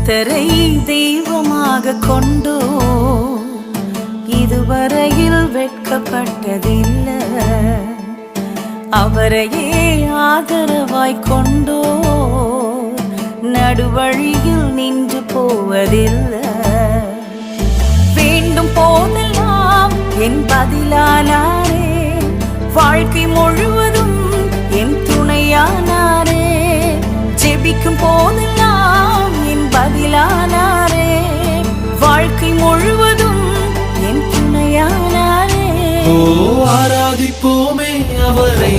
கர்த்தரை தெய்வமாக கொண்டோ இதுவரையில் வெட்கப்பட்டதில்லை. அவரையே ஆதரவாய் கொண்டோ நடுவழியில் நின்று போவதில்லை. வேண்டும் போதெல்லாம் என் பதிலானாரே, வாழ்க்கை முழுவதும் என் துணையானாரே. ஜெபிக்கும் போதெல்லாம் என் பதிலானாரே, வாழ்க்கை முழுவதும் என் துணையானாரே. ஆராதிப்போமே அவரை.